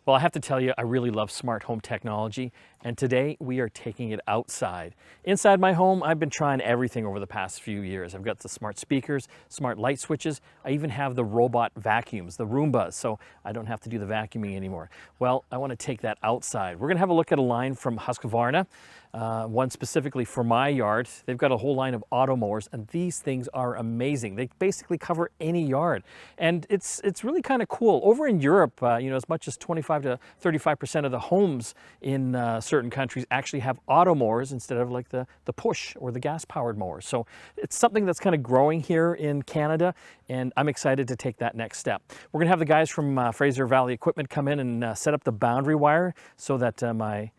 Well, I have to tell you, I really love smart home technology, and today we are taking it outside. Inside my home, I've been trying everything over the past few years. I've got the smart speakers, smart light switches. I even have the robot vacuums, the Roombas, so I don't have to do the vacuuming anymore. Well, I want to take that outside. We're going to have a look at a line from Husqvarna, one specifically for my yard. They've got a whole line of Automowers, and these things are amazing. They basically cover any yard, and it's really kind of cool. Over in Europe, you know, as much as 25 to 35% of the homes in certain countries actually have Automowers instead of like the push or the gas-powered mowers. So it's something that's kind of growing here in Canada, and I'm excited to take that next step. We're going to have the guys from Fraser Valley Equipment come in and set up the boundary wire so that my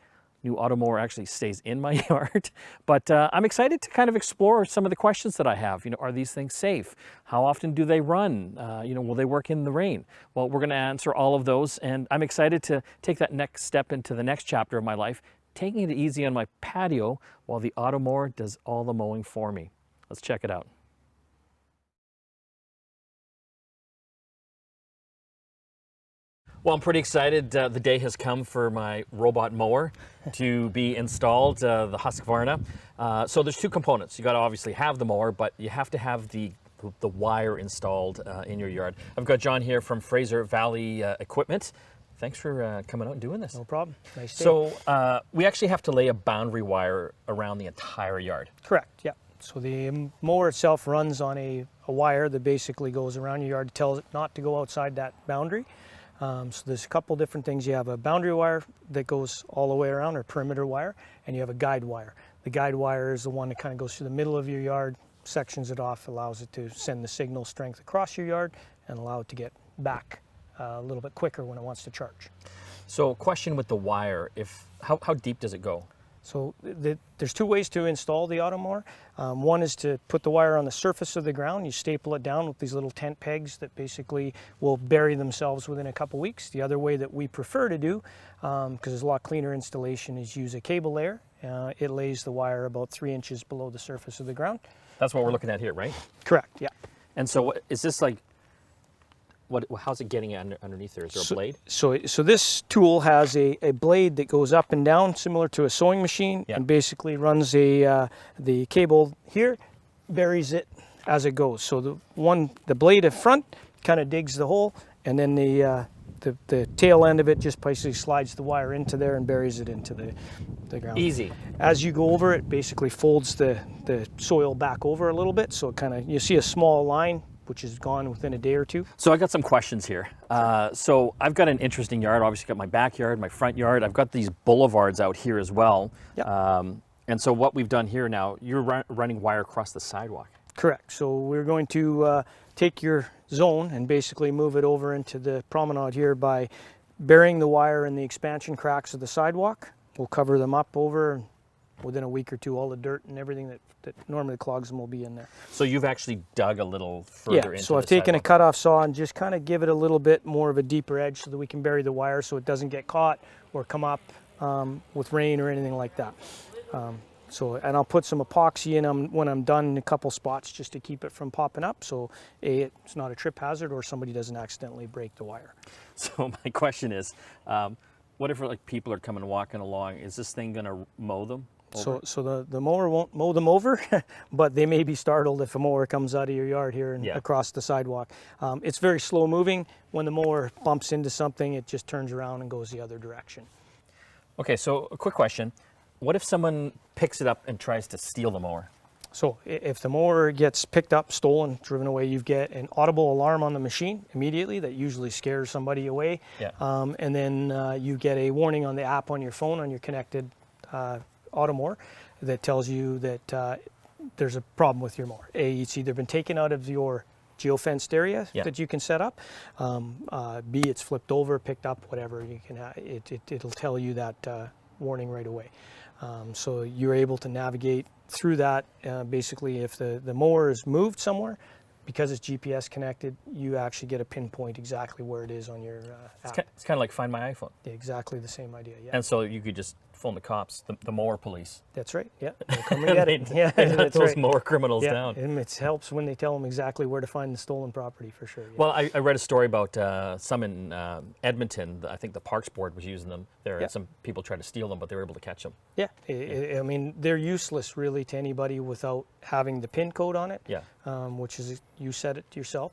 new Automower actually stays in my yard. But I'm excited to kind of explore some of the questions that I have. You know, are these things safe? How often do they run? You know, will they work in the rain? Well, we're going to answer all of those, and I'm excited to take that next step into the next chapter of my life, taking it easy on my patio while the Automower does all the mowing for me. Let's check it out. Well, I'm pretty excited. The day has come for my robot mower to be installed, the Husqvarna. So there's two components. You got to obviously have the mower, but you have to have the wire installed in your yard. I've got John here from Fraser Valley Equipment. Thanks for coming out and doing this. No problem. Nice day. So we actually have to lay a boundary wire around the entire yard. Correct, yeah. So the mower itself runs on a wire that basically goes around your yard, tells it not to go outside that boundary. So there's a couple different things. You have a boundary wire that goes all the way around, or perimeter wire, and you have a guide wire. The guide wire is the one that kind of goes through the middle of your yard, sections it off, allows it to send the signal strength across your yard and allow it to get back a little bit quicker when it wants to charge. So question with the wire, how deep does it go? So there's two ways to install the Automower. One is to put the wire on the surface of the ground. You staple it down with these little tent pegs that basically will bury themselves within a couple weeks. The other way that we prefer to do, because there's a lot cleaner installation, is use a cable layer. It lays the wire about 3 inches below the surface of the ground. That's what we're looking at here, right? Correct, yeah. And so is this like, how's it getting underneath there? Is there a blade? So this tool has a blade that goes up and down, similar to a sewing machine, and basically runs the cable here, buries it as it goes. So the blade at front kind of digs the hole, and then the tail end of it just basically slides the wire into there and buries it into the ground. Easy. As you go over it, basically folds the soil back over a little bit, so it kind of, you see a small line which is gone within a day or two. So I got some questions here. So I've got an interesting yard. Obviously got my backyard, my front yard. I've got these boulevards out here as well. Yep. And so what we've done here now, you're running wire across the sidewalk. Correct. So we're going to take your zone and basically move it over into the promenade here by burying the wire in the expansion cracks of the sidewalk. We'll cover them up over. Within a week or two, all the dirt and everything that normally clogs them will be in there. So you've actually dug a little further into the so I've taken a cutoff saw and just kind of give it a little bit more of a deeper edge so that we can bury the wire so it doesn't get caught or come up with rain or anything like that. And I'll put some epoxy in when I'm done in a couple spots just to keep it from popping up, so it's not a trip hazard or somebody doesn't accidentally break the wire. So my question is, what if like people are coming walking along? Is this thing going to mow them? So the mower won't mow them over, but they may be startled if a mower comes out of your yard here and across the sidewalk. It's very slow moving. When the mower bumps into something, it just turns around and goes the other direction. Okay, so a quick question. What if someone picks it up and tries to steal the mower? So if the mower gets picked up, stolen, driven away, you get an audible alarm on the machine immediately that usually scares somebody away. Yeah. And then you get a warning on the app on your phone, on your connected Automower, that tells you that there's a problem with your mower. It's either been taken out of your geofenced area that you can set up. B, it's flipped over, picked up, whatever. You can. It'll tell you that warning right away. So you're able to navigate through that. Basically, if the mower is moved somewhere, because it's GPS connected, you actually get a pinpoint exactly where it is on your app. It's kind of like Find My iPhone. Exactly the same idea, yeah. And so you could just phone the cops, the mower police. That's right. Yeah, they'll come and get it. Yeah, They hunt that's those right. mower criminals Yeah, down. and it helps when they tell them exactly where to find the stolen property for sure. Yeah. Well, I read a story about some in Edmonton. I think the Parks Board was using them there, Yeah. and some people tried to steal them, but they were able to catch them. Yeah, I mean, they're useless really to anybody without having the PIN code on it. Yeah. Which is, you set it yourself.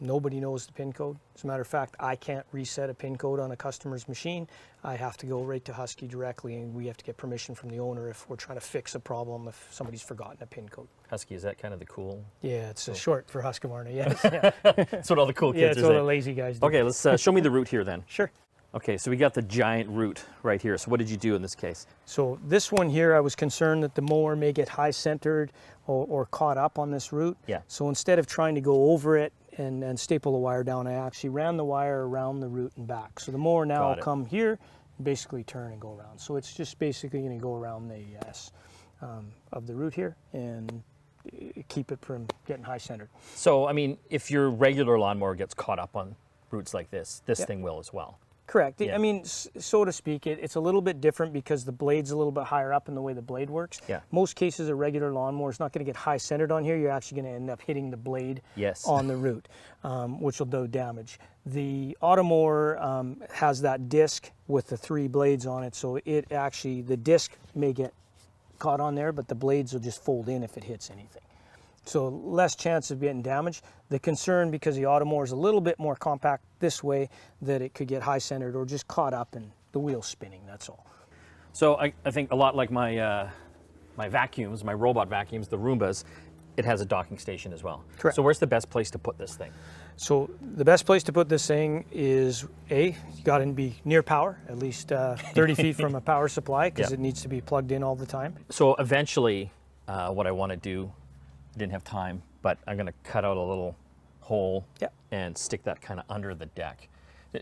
Nobody knows the PIN code. As a matter of fact, I can't reset a PIN code on a customer's machine. I have to go right to Husky directly, and we have to get permission from the owner if we're trying to fix a problem if somebody's forgotten a PIN code. Husky, is that kind of the cool? Yeah, it's short for Husqvarna, yes. Yeah, That's what all the cool yeah kids it's are what the saying. lazy guys do. Okay, let's show me the route here then. Sure. Okay, so we got the giant root right here. So what did you do in this case? So this one here, I was concerned that the mower may get high centered or caught up on this root. Yeah. So instead of trying to go over it and staple the wire down, I actually ran the wire around the root and back. So the mower now Got will it. come here, basically turn and go around. So it's just basically going to go around the S of the root here and keep it from getting high centered. So, I mean, if your regular lawnmower gets caught up on roots like this Yeah. thing will as well. Correct. Yeah. I mean, so to speak, it's a little bit different because the blade's a little bit higher up in the way the blade works. Yeah. Most cases, a regular lawnmower is not going to get high centered on here. You're actually going to end up hitting the blade Yes. on the root, which will do damage. The Automower has that disc with the 3 blades on it, so it actually, the disc may get caught on there, but the blades will just fold in if it hits anything. So less chance of getting damaged. The concern, because the Automower is a little bit more compact this way, that it could get high centered or just caught up and the wheel's spinning, that's all. So I think a lot like my my vacuums, my robot vacuums, the Roombas, it has a docking station as well. Correct. So where's the best place to put this thing? So the best place to put this thing is, you got to be near power, at least 30 feet from a power supply, because Yeah. it needs to be plugged in all the time. So eventually, what I want to do, I didn't have time, but I'm going to cut out a little hole Yeah. and stick that kind of under the deck.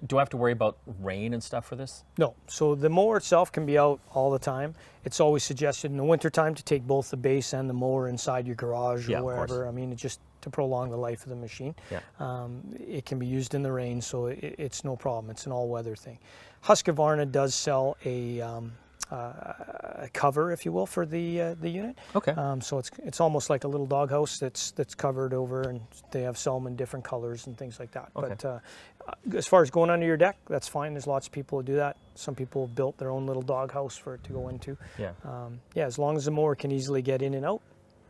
Do I have to worry about rain and stuff for this? No, so the mower itself can be out all the time. It's always suggested in the wintertime to take both the base and the mower inside your garage or Yeah, of course. wherever. I mean, just to prolong the life of the machine. Yeah. It can be used in the rain, so it's no problem. It's an all-weather thing. Husqvarna does sell a cover, if you will, for the unit. Okay. So it's almost like a little doghouse that's covered over, and they have some in different colors and things like that. Okay. But as far as going under your deck, that's fine. There's lots of people who do that. Some people have built their own little doghouse for it to go into. Yeah. Yeah, as long as the mower can easily get in and out,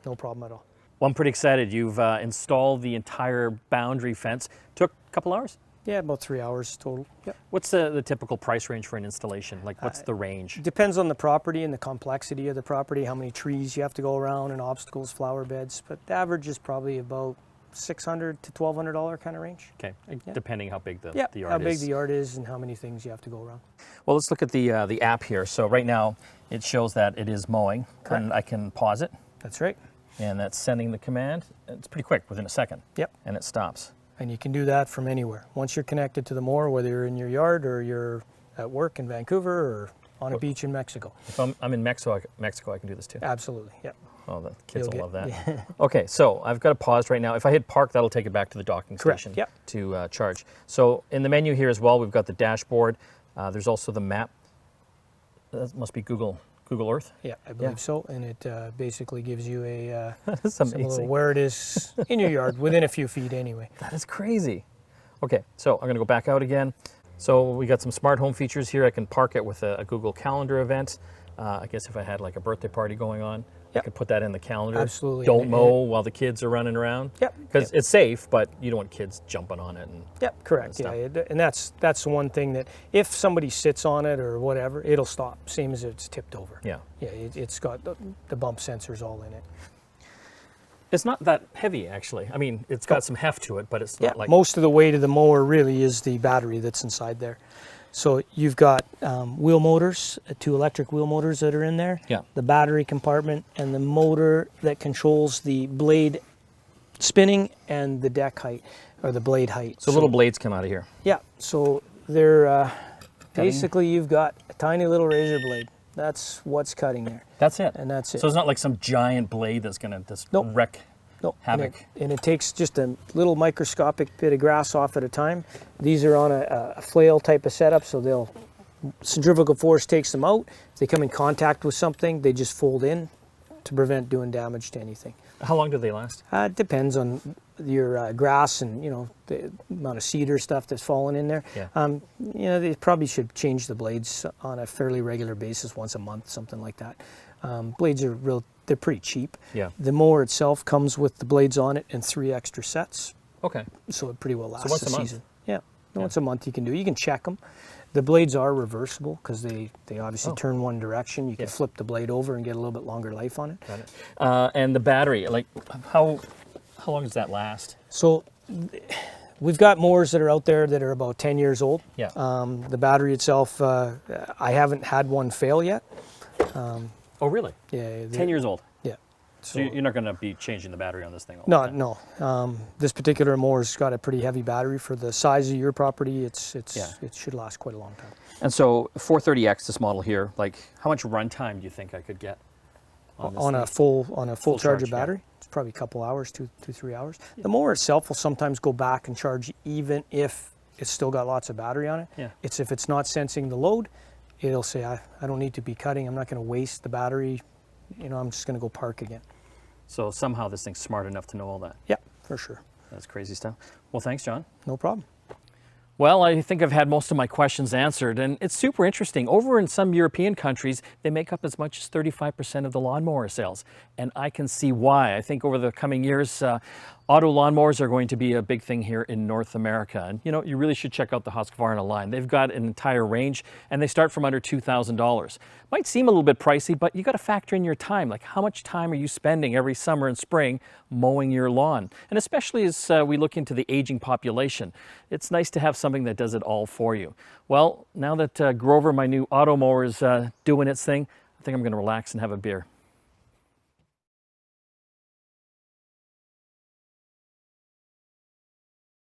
no problem at all. Well, I'm pretty excited. You've installed the entire boundary fence. Took a couple hours? Yeah, about 3 hours total. Yep. What's the typical price range for an installation? Like, what's the range? Depends on the property and the complexity of the property, how many trees you have to go around and obstacles, flower beds, but the average is probably about $600 to $1,200 kind of range. Okay, Yeah. depending how big the Yeah, yard how big is. the yard is and how many things you have to go around. Well, let's look at the app here. So right now, it shows that it is mowing, Correct. and I can pause it, That's right. and that's sending the command. It's pretty quick, within a second. Yep. And it stops. And you can do that from anywhere. Once you're connected to the mower, whether you're in your yard or you're at work in Vancouver or on a beach in Mexico. If I'm in Mexico, I can do this too. Absolutely, yep. Oh, the kids You'll will get- love that. Okay, so I've got it paused right now. If I hit park, that'll take it back to the docking Correct, station yep. to charge. So in the menu here as well, we've got the dashboard. There's also the map. That must be Google Earth. Yeah, I believe so. And it basically gives you a That's symbol of amazing. where it is in your yard, within a few feet anyway. That is crazy. Okay, so I'm going to go back out again. So we got some smart home features here. I can park it with a Google Calendar event. I guess if I had like a birthday party going on, I Yep. could put that in the calendar. Absolutely. Don't And mow while the kids are running around. Yep. Because it's safe, but you don't want kids jumping on it. And Yep, correct. Yeah, stuff. and that's one thing that if somebody sits on it or whatever, it'll stop. Same as if it's tipped over. yeah. Yeah, it's got the bump sensors all in it. It's not that heavy, actually. I mean, it's got some heft to it, but it's Yeah, not like... most of the weight of the mower really is the battery that's inside there. So you've got wheel motors, 2 electric wheel motors that are in there. Yeah. The battery compartment and the motor that controls the blade spinning and the deck height or the blade height. So little blades come out of here. Yeah, so they're basically you've got a tiny little razor blade. That's what's cutting there, That's it. and that's it. So it's not like some giant blade that's going to just Nope. wreck No, havoc. And it takes just a little microscopic bit of grass off at a time. These are on a flail type of setup, so they'll Centrifugal force takes them out. If they come in contact with something, they just fold in to prevent doing damage to anything. How long do they last? It depends on your grass and the amount of cedar stuff that's fallen in there. Yeah. They probably should change the blades on a fairly regular basis, once a month, something like that. Blades are they're pretty cheap. Yeah. The mower itself comes with the blades on it and 3 extra sets. Okay. So it pretty well lasts once the a month? season. Yeah. Once a month you can do. You can check them. The blades are reversible because they obviously turn one direction. You can flip the blade over and get a little bit longer life on it. Got it. And the battery, like how long does that last? So we've got mowers that are out there that are about 10 years old. Yeah. The battery itself, I haven't had one fail yet. Oh, really? Yeah. 10 years old. Yeah. So you're not going to be changing the battery on this thing all the No, time? no. This particular mower's got a pretty heavy battery for the size of your property. It should last quite a long time. And so 430X, this model here, like how much runtime do you think I could get on this thing? On a full charge of yeah. battery? It's probably a couple hours, 3 hours. The mower itself will sometimes go back and charge even if it's still got lots of battery on it. Yeah. It's if it's not sensing the load, it'll say, I don't need to be cutting. I'm not going to waste the battery. I'm just going to go park again. So somehow this thing's smart enough to know all that. Yeah, for sure. That's crazy stuff. Well, thanks, John. No problem. Well, I think I've had most of my questions answered, and it's super interesting. Over in some European countries, they make up as much as 35% of the lawnmower sales, and I can see why. I think over the coming years, auto lawnmowers are going to be a big thing here in North America. And you really should check out the Husqvarna line. They've got an entire range, and they start from under $2,000. Might seem a little bit pricey, but you got to factor in your time. Like, how much time are you spending every summer and spring mowing your lawn? And especially as we look into the aging population, it's nice to have something that does it all for you. Well, now that Grover, my new Automower, is doing its thing, I think I'm going to relax and have a beer.